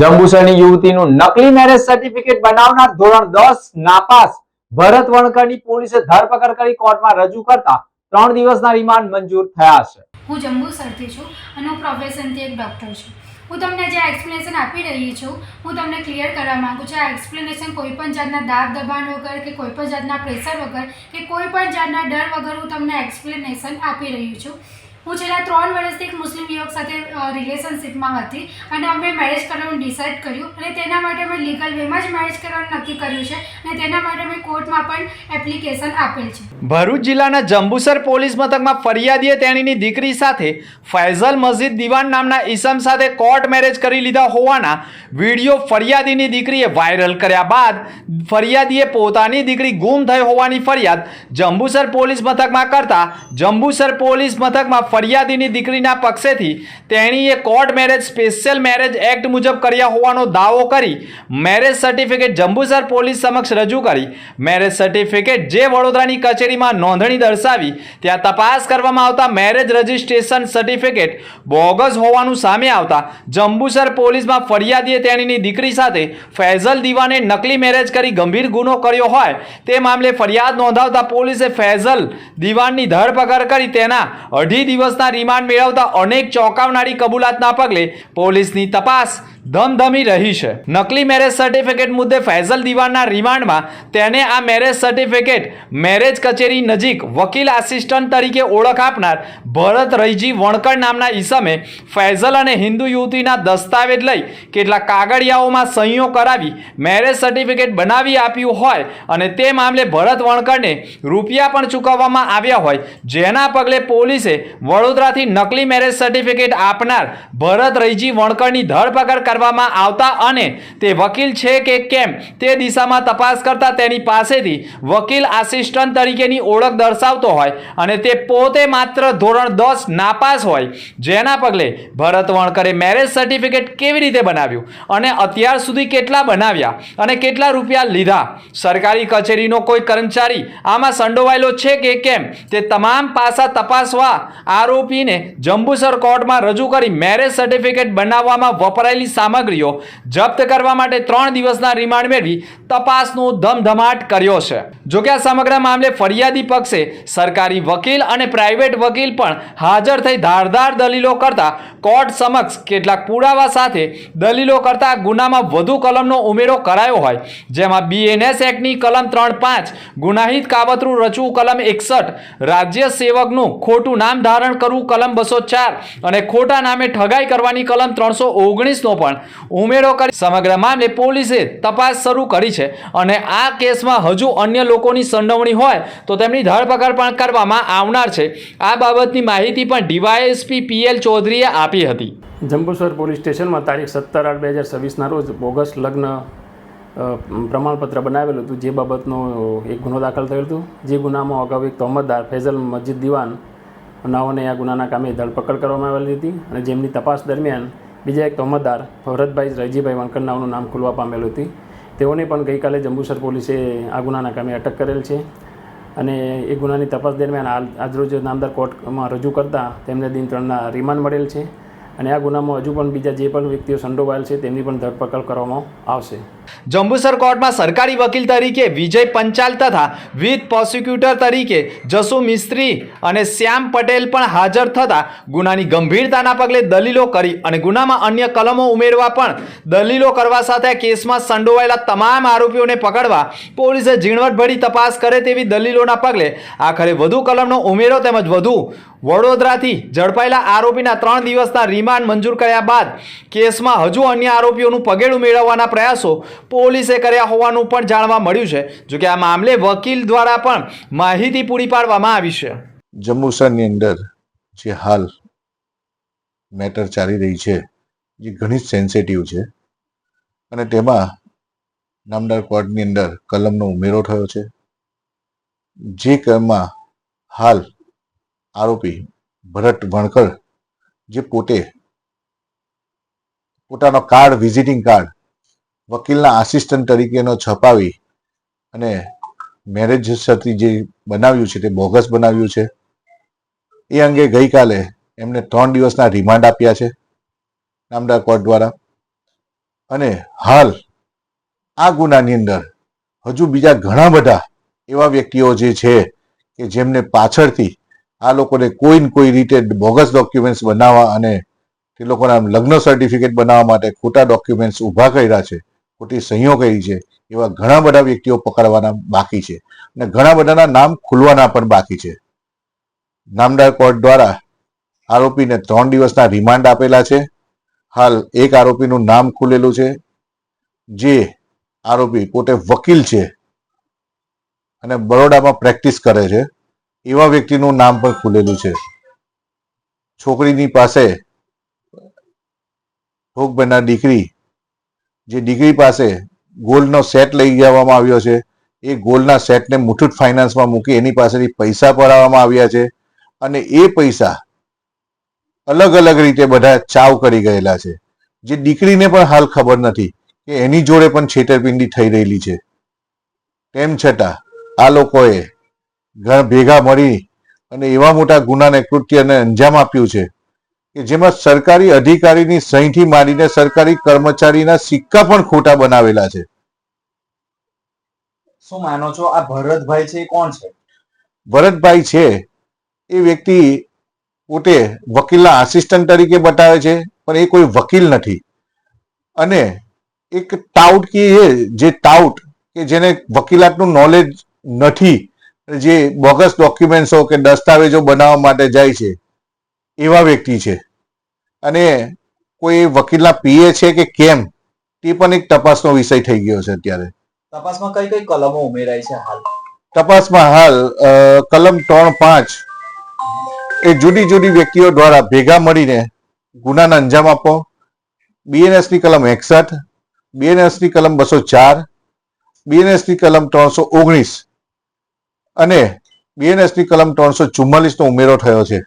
જંબુસરની યુવતીનું નકલી marriage certificate બનાવનાર ધોરણ 10 નાપાસ ભરત વણકરની પોલીસે ધરપકડ કરી કોર્ટમાં રજૂ કરતા 3 દિવસના રિમાન્ડ મંજૂર થયા છે। હું જંબુસરથી છું અને હું પ્રોફેશનથી એક ડૉક્ટર છું। હું તમને જે એક્સપ્લેનેશન આપી રહી છું હું તમને ક્લિયર કરવા માંગુ છું। આ એક્સપ્લેનેશન કોઈપણ જાતના દાબ દબાણ વગર કે કોઈપણ જાતના પ્રેશર વગર કે કોઈપણ જાતના ડર વગર હું તમને એક્સપ્લેનેશન આપી રહી છું। હું છેલ્લા 3 વર્ષથી એક મુસ્લિમ યુવક સાથે રિલેશનશિપમાં હતી અને અમે મેરેજ કરવાનું ડિસાઇડ કર્યું અને તેના માટે અમે લીગલ વેમાં જ મેરેજ કરવાનું નક્કી કર્યું છે અને તેના માટે અમે કોર્ટમાં પણ એપ્લિકેશન આપેલ છે। ભરૂચ જિલ્લાના જંબુસર પોલીસ મથકમાં ફરિયાદીએ તેણીની દીકરી સાથે ફૈઝલ મસ્જિદ દિવાન નામના ઈસમ સાથે કોર્ટ મેરેજ કરી લીધા હોવાના વિડીયો ફરિયાદીની દીકરીએ વાયરલ કર્યા બાદ ફરિયાદીએ પોતાની દીકરી ગુમ થઈ હોવાની ફરિયાદ જંબુસર પોલીસ મથકમાં કરતા જંબુસર પોલીસ મથકમાં ફરિયાદીની દીકરીના પક્ષેથી તેણીએ court marriage special marriage act મુજબ કર્યા હોવાનો દાવો કરી મેરેજ સર્ટિફિકેટ જંબુસર પોલીસ સમક્ષ રજૂ કરી મેરેજ સર્ટિફિકેટ જે વડોદરાની કચેરીમાં નોંધણી દર્શાવી ત્યાં તપાસ કરવામાં આવતા મેરેજ રજિસ્ટ્રેશન સર્ટિફિકેટ બોગસ હોવાનું સામે આવતા જંબુસર પોલીસમાં ફરિયાદીએ તેણીની દીકરી સાથે ફૈઝલ દીવાને નકલી મેરેજ કરી ગંભીર ગુનો કર્યો હોય તે મામલે ફરિયાદ નોંધાવતા પોલીસે ફૈઝલ દીવાનની ધરપકડ કરી તેના 2.5 દિવસના રિમાન્ડ મેળવતા અનેક ચોંકાવનારી કબૂલાતના પગલે પોલીસની તપાસ ધમધમી રહી છે। નકલી મેરેજ સર્ટિફિકેટ મુદ્દે ફૈઝલ દીવાનના રિમાન્ડમાં તેને આ મેરેજ સર્ટિફિકેટ મેરેજ કચેરી નજીક વકીલ આસિસ્ટન્ટ તરીકે ઓળખ આપનાર ભરત રૈજી વણકર નામના ઈસમે ફૈઝલ અને હિન્દુ યુવતીના દસ્તાવેજ લઈ કેટલાક કાગળિયાઓમાં સહીઓ કરાવી મેરેજ સર્ટિફિકેટ બનાવી આપ્યું હોય અને તે મામલે ભરત વણકરને રૂપિયા પણ ચૂકવવામાં આવ્યા હોય જેના પગલે પોલીસે વડોદરાથી નકલી મેરેજ સર્ટિફિકેટ આપનાર ભરત રૈજી વણકરની ધરપકડ કરવામાં આવતા અને તે વકીલ છે કે કેમ તે દિશામાં તપાસ કરતા તેની પાસેથી વકીલ આસિસ્ટન્ટ તરીકેની ઓળખ દર્શાવતો હોય અને તે પોતે માત્ર ધોરણ 10 નાપાસ હોય જેના પગલે ભરત વણકરે મેરેજ સર્ટિફિકેટ કેવી રીતે બનાવ્યું અને અત્યાર સુધી કેટલા બનાવ્યા અને કેટલા રૂપિયા લીધા સરકારી કચેરીનો કોઈ કર્મચારી આમાં સંડોવાયેલો છે કે કેમ તે તમામ પાસા તપાસવા આરોપીને જંબુસર કોર્ટમાં રજૂ કરી મેરેજ સર્ટિફિકેટ બનાવવામાં વપરાયેલી સામગ્રીઓ જપ્ત કરવા માટે 3 દિવસના રિમાન્ડ મેળવી તપાસનો ધમધમાટ કર્યો છે। જો કે આ સમગ્ર મામલે ફરિયાદી પક્ષે સરકારી વકીલ અને પ્રાઇવેટ વકીલ પણ હાજર થઈ ધારદાર દલીલો કરતા કોર્ટ સમક્ષ કેટલાક પુરાવા સાથે દલીલો કરતા ગુનામાં વધુ કલમનો ઉમેરો કરાયો હોય જેમાં બીએનએસ એક્ટની કલમ 3.5 ગુનાહિત કાવતરું રચવું કલમ 61 રાજ્ય સેવકનું ખોટું નામ ધારણ કરવું કલમ 204 અને ખોટા નામે ઠગાઈ કરવાની કલમ 319 નો પણ ઉમેરો કરી સમગ્ર મામલે પોલીસે તપાસ શરૂ કરી છે અને આ કેસમાં હજુ અન્ય લોકોની સંડોવણી હોય તો તેમની ધરપકડ પણ કરવામાં આવનાર છે। આ બાબતની માહિતી પણ ડીવાયએસપી પીએલ ચૌધરીએ આપી હતી। જંબુસર પોલીસ સ્ટેશનમાં તારીખ 17/8/2024ના રોજ બોગસ લગ્ન પ્રમાણપત્ર બનાવેલું હતું જે બાબતનો એક ગુનો દાખલ થયો હતો જે ગુનામાં અગાઉ એક તહોમતદાર ફૈઝલ મસ્જિદ દિવાન નાઓને આ ગુનાના કામે ધરપકડ કરવામાં આવેલી હતી અને જેમની તપાસ દરમિયાન બીજા એક તહોમતદાર ભરતભાઈ રૈજીભાઈ વણકર નાઓનું નામ ખુલવા પામેલું હતી તેઓને પણ ગઈકાલે જંબુસર પોલીસે આ ગુનાના કામે અટક કરેલ છે અને એ ગુનાની તપાસ દરમિયાન આજરોજ નામદાર કોર્ટમાં રજૂ કરતાં તેમને દિન 3ના રિમાન્ડ મળેલ છે અને આ ગુનામાં હજુ પણ બીજા જે પણ વ્યક્તિઓ સંડોવાયેલ છે તેમની પણ ધરપકડ કરવામાં આવશે। જંબુસર કોર્ટમાં સરકારી વકીલ તરીકે વિજય પંચાલ તથા વિથ પ્રોસિક્યુટર તરીકે જસુ મિસ્ત્રી અને શ્યામ પટેલ પણ હાજર થતા ગુનાની ગંભીરતાના પગલે દલીલો કરી અને ગુનામાં અન્ય કલમો ઉમેરવા પણ દલીલો કરવા સાથે કેસમાં સંડોવાયેલા તમામ આરોપીઓને પકડવા પોલીસે ઝીણવટભરી તપાસ કરે તેવી દલીલોના પગલે આખરે વધુ કલમનો ઉમેરો તેમજ વધુ વડોદરાથી ઝડપાયેલા આરોપીના 3 દિવસના રિમાન્ડ મંજૂર કર્યા બાદ કેસમાં હજુ અન્ય આરોપીઓનું પગેડું મેળવવાના પ્રયાસો પોલીસે કર્યા હોવાનું પણ જાણવા મળ્યું છે। જો કે આ મામલે વકીલ દ્વારા પણ માહિતી પૂરી પાડવામાં આવી છે। જંબુસરની અંદર જે હાલ મેટર ચાલી રહી છે જે ઘણી સેન્સિટિવ છે અને તેમાં નામદાર કોર્ટની અંદર કલમનો ઉમેરો થયો છે જે કલમમાં હાલ આરોપી ભરત વણકર જે પોતાનો કાર્ડ વિઝિટિંગ કાર્ડ વકીલના આસિસ્ટન્ટ તરીકેનો છપાવી અને મેરેજ સર્ટિ જે બનાવ્યું છે તે બોગસ બનાવ્યું છે। એ અંગે ગઈકાલે એમને 3 દિવસના રિમાન્ડ આપ્યા છે નામદાર કોર્ટ દ્વારા। અને હાલ આ ગુનાની અંદર હજુ બીજા ઘણા બધા એવા વ્યક્તિઓ જે છે કે જેમને પાછળથી આ લોકોને કોઈ ને કોઈ રીતે બોગસ ડોક્યુમેન્ટ્સ બનાવવા અને તે લોકોના લગ્ન સર્ટિફિકેટ બનાવવા માટે ખોટા ડોક્યુમેન્ટ્સ ઊભા કર્યા છે, ખોટી સહીઓ કરી છે, એવા ઘણા બધા વ્યક્તિઓ પકડવાના બાકી છે અને ઘણા બધાના નામ ખુલવાના પણ બાકી છે. નામદાર કોર્ટ દ્વારા આરોપીને 3 દિવસના રિમાન્ડ આપેલા છે. હાલ એક આરોપીનું નામ ખુલેલું છે, જે આરોપી પોતે વકીલ છે અને બરોડામાં પ્રેક્ટિસ કરે છે. એવા વ્યક્તિનું નામ પણ ખુલેલું છે. છોકરીની પાસે ભોગબનનાર દીકરી, જે દીકરી પાસે ગોલ્ડનો સેટ લઈ જવામાં આવ્યો છે, એ ગોલ્ડના સેટને મુથુટ ફાઇનાન્સમાં મૂકી એની પાસેથી પૈસા પડાવવામાં આવ્યા છે અને એ પૈસા અલગ અલગ રીતે બધા ચાવ કરી ગયેલા છે, જે દીકરીને પણ હાલ ખબર નથી કે એની જોડે પણ છેતરપિંડી થઈ રહેલી છે. તેમ છતાં આ લોકોએ ભેગા મળી અને એવા મોટા ગુનાને કૃત્યને અંજામ આપ્યું છે કે જેમાં સરકારી અધિકારીની સહીથી માંડીને સરકારી કર્મચારીના સિક્કા પણ ખોટા બનાવેલા છે. શું માનો છો આ ભરતભાઈ છે એ કોણ છે? ભરતભાઈ છે એ વ્યક્તિ પોતે વકીલના આસિસ્ટન્ટ તરીકે બતાવે છે, પણ એ કોઈ વકીલ નથી અને એક ટાઉટ જે ટાઉટ કે જેને વકીલાતનું નોલેજ નથી, જે બોગસ ડોક્યુમેન્ટ્સો કે દસ્તાવેજો બનાવવા માટે જાય છે, એવા વ્યક્તિ છે. અને કોઈ વકીલના પીએ છે કે કેમ, તે પણ એક તપાસનો વિષય થઈ ગયો છે. અત્યારે તપાસમાં કઈ કઈ કલમો ઉમેરાઈ છે? હાલ તપાસમાં કલમ 3-5 એ જુદી જુદી વ્યક્તિઓ દ્વારા ભેગા મળીને ગુનાને અંજામ આપવો, બીએનએસની કલમ 61, બીએનએસની કલમ 204, બીએનએસની કલમ 319 અને બીએનએસની કલમ 344 નો ઉમેરો થયો છે.